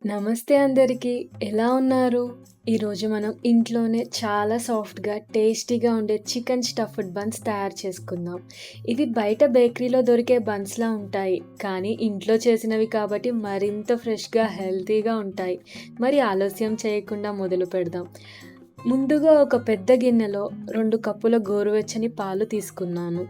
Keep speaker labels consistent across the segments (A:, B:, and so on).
A: నమస్తే అందరికీ. ఎలా ఉన్నారు? ఈరోజు మనం ఇంట్లోనే చాలా సాఫ్ట్‌గా, టేస్టీగా ఉండే చికెన్ స్టఫ్డ్ బన్స్ తయారు చేసుకుందాం. ఇవి బయట బేకరీలో దొరికే బన్స్‌లా ఉంటాయి. కానీ ఇంట్లో చేసినవి కాబట్టి మరింత ఫ్రెష్‌గా, హెల్తీగా ఉంటాయి. మరి ఆలస్యం చేయకుండా మొదలుపెడదాం. ముందుగా ఒక పెద్ద గిన్నెలో 2 కప్పుల గోరువెచ్చని పాలు తీసుకున్నాను.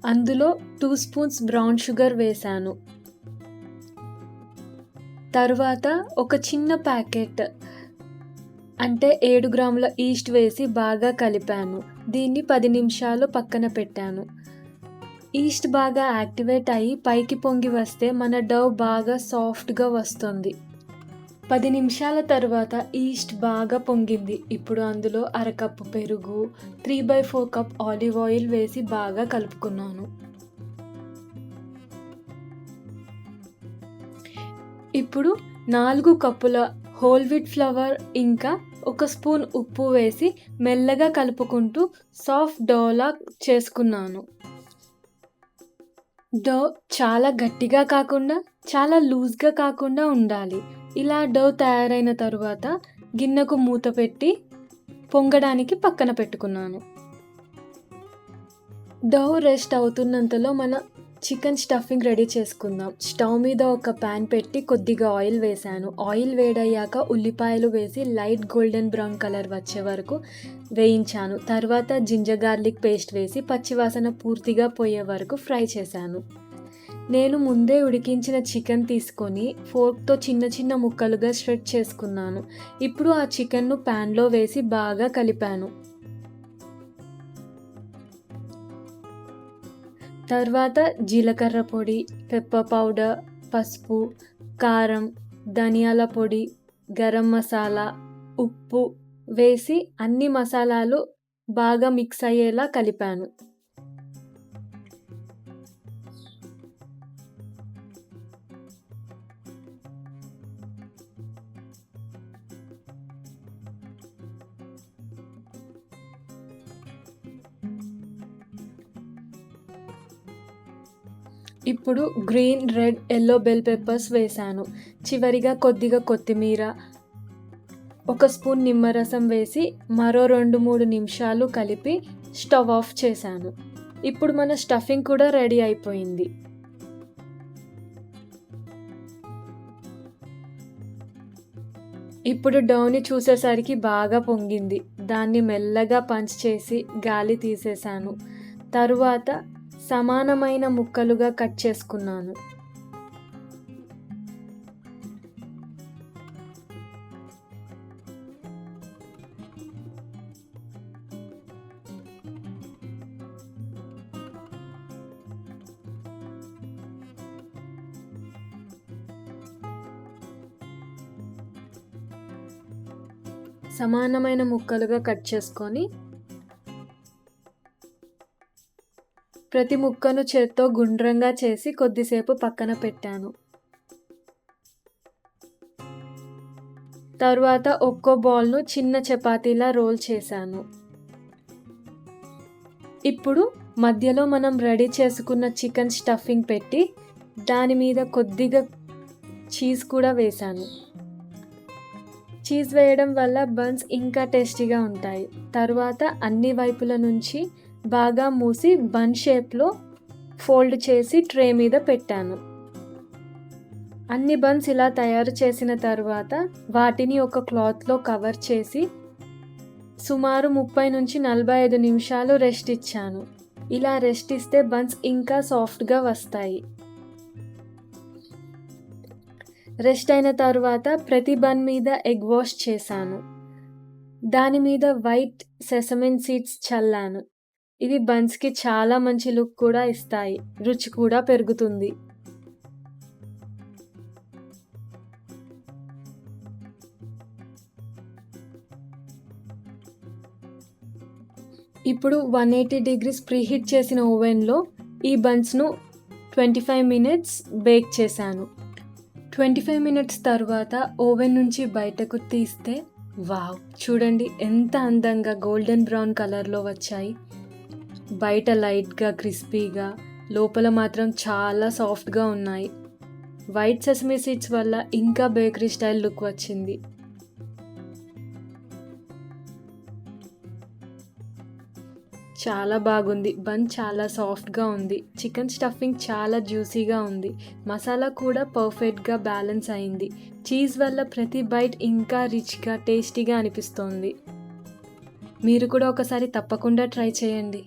A: అందులో 2 స్పూన్స్ బ్రౌన్ షుగర్ వేశాను. తరువాత ఒక చిన్న ప్యాకెట్ అంటే 7 గ్రాముల ఈస్ట్ వేసి బాగా కలిపాను. దీన్ని 10 నిమిషాలు పక్కన పెట్టాను. ఈస్ట్ బాగా యాక్టివేట్ అయ్యి పైకి పొంగి వస్తే మన డౌ బాగా సాఫ్ట్‌గా వస్తుంది. 10 నిమిషాల తర్వాత ఈస్ట్ బాగా పొంగింది. ఇప్పుడు అందులో అరకప్పు పెరుగు, 3/4 కప్ ఆలివ్ ఆయిల్ వేసి బాగా కలుపుకున్నాను. ఇప్పుడు 4 కప్పుల హోల్ వీట్ ఫ్లవర్ ఇంకా 1 స్పూన్ ఉప్పు వేసి మెల్లగా కలుపుకుంటూ సాఫ్ట్ డోలా చేసుకున్నాను. డో చాలా గట్టిగా కాకుండా, చాలా లూజ్‌గా కాకుండా ఉండాలి. ఇలా డో తయారైన తరువాత గిన్నెకు మూత పెట్టి పొంగడానికి పక్కన పెట్టుకున్నాను. డో రెస్ట్ అవుతున్నంతలో మన చికెన్ స్టఫింగ్ రెడీ చేసుకుందాం. స్టవ్ మీద ఒక పాన్ పెట్టి కొద్దిగా ఆయిల్ వేశాను. ఆయిల్ వేడయ్యాక ఉల్లిపాయలు వేసి లైట్ గోల్డెన్ బ్రౌన్ కలర్ వచ్చే వరకు వేయించాను. తర్వాత జింజర్ గార్లిక్ పేస్ట్ వేసి పచ్చివాసన పూర్తిగా పోయే వరకు ఫ్రై చేశాను. నేను ముందే ఉడికించిన చికెన్ తీసుకొని ఫోర్క్‌తో చిన్న చిన్న ముక్కలుగా ష్రెడ్ చేసుకున్నాను. ఇప్పుడు ఆ చికెన్‌ను పాన్‌లో వేసి బాగా కలిపాను. తర్వాత జీలకర్ర పొడి, పెప్పర్ పౌడర్, పసుపు, కారం, ధనియాల పొడి, గరం మసాలా, ఉప్పు వేసి అన్ని మసాలాలు బాగా మిక్స్ అయ్యేలా కలిపాను. ఇప్పుడు green, red, yellow bell peppers వేశాను. చివరిగా కొద్దిగా కొత్తిమీర, 1 స్పూన్ నిమ్మరసం వేసి మరో 2, 3 నిమిషాలు కలిపి స్టవ్ ఆఫ్ చేశాను. ఇప్పుడు మన స్టఫింగ్ కూడా రెడీ అయిపోయింది. ఇప్పుడు డౌని చూసేసరికి బాగా పొంగింది. దాన్ని మెల్లగా పంచ్ చేసి గాలి తీసేశాను. తరువాత సమానమైన ముక్కలుగా కట్ చేసుకున్నాను. సమానమైన ముక్కలుగా కట్ చేసుకొని ప్రతి ముక్కను చేత్తో గుండ్రంగా చేసి కొద్దిసేపు పక్కన పెట్టాను. తరువాత ఒక్కో బాల్‌ను చిన్న చపాతీలా రోల్ చేశాను. ఇప్పుడు మధ్యలో మనం రెడీ చేసుకున్న చికెన్ స్టఫింగ్ పెట్టి దాని మీద కొద్దిగా చీజ్ కూడా వేశాను. చీజ్ వేయడం వల్ల బన్స్ ఇంకా టేస్టీగా ఉంటాయి. తరువాత అన్ని వైపుల నుంచి బాగా మూసి బన్ షేప్‌లో ఫోల్డ్ చేసి ట్రే మీద పెట్టాను. అన్ని బన్స్ ఇలా తయారు చేసిన తరువాత వాటిని ఒక క్లాత్‌లో కవర్ చేసి సుమారు 30-45 నిమిషాలు రెస్ట్ ఇచ్చాను. ఇలా రెస్ట్ ఇస్తే బన్స్ ఇంకా సాఫ్ట్‌గా వస్తాయి. రెస్ట్ అయిన తరువాత ప్రతి బన్ మీద ఎగ్ వాష్ చేశాను. దాని మీద వైట్ సెసమిన్ సీడ్స్ చల్లాను. ఇవి బన్స్‌కి చాలా మంచి లుక్ కూడా ఇస్తాయి. రుచి కూడా పెరుగుతుంది. ఇప్పుడు 180 డిగ్రీస్ ప్రీహీట్ చేసిన ఓవెన్‌లో ఈ బన్స్‌ను 25 మినిట్స్ బేక్ చేశాను. 25 మినిట్స్ తరువాత ఓవెన్ నుంచి బయటకు తీస్తే వావ్! చూడండి ఎంత అందంగా గోల్డెన్ బ్రౌన్ కలర్‌లో వచ్చాయి. బయట లైట్‌గా క్రిస్పీగా, లోపల మాత్రం చాలా సాఫ్ట్‌గా ఉన్నాయి. వైట్ సెసమీ సీడ్స్ వల్ల ఇంకా బేకరీ స్టైల్ లుక్ వచ్చింది. చాలా బాగుంది. బన్ చాలా సాఫ్ట్‌గా ఉంది. చికెన్ స్టఫింగ్ చాలా జ్యూసీగా ఉంది. మసాలా కూడా పర్ఫెక్ట్‌గా బ్యాలెన్స్ అయింది. చీజ్ వల్ల ప్రతి బైట్ ఇంకా రిచ్‌గా, టేస్టీగా అనిపిస్తోంది. మీరు కూడా ఒకసారి తప్పకుండా ట్రై చేయండి.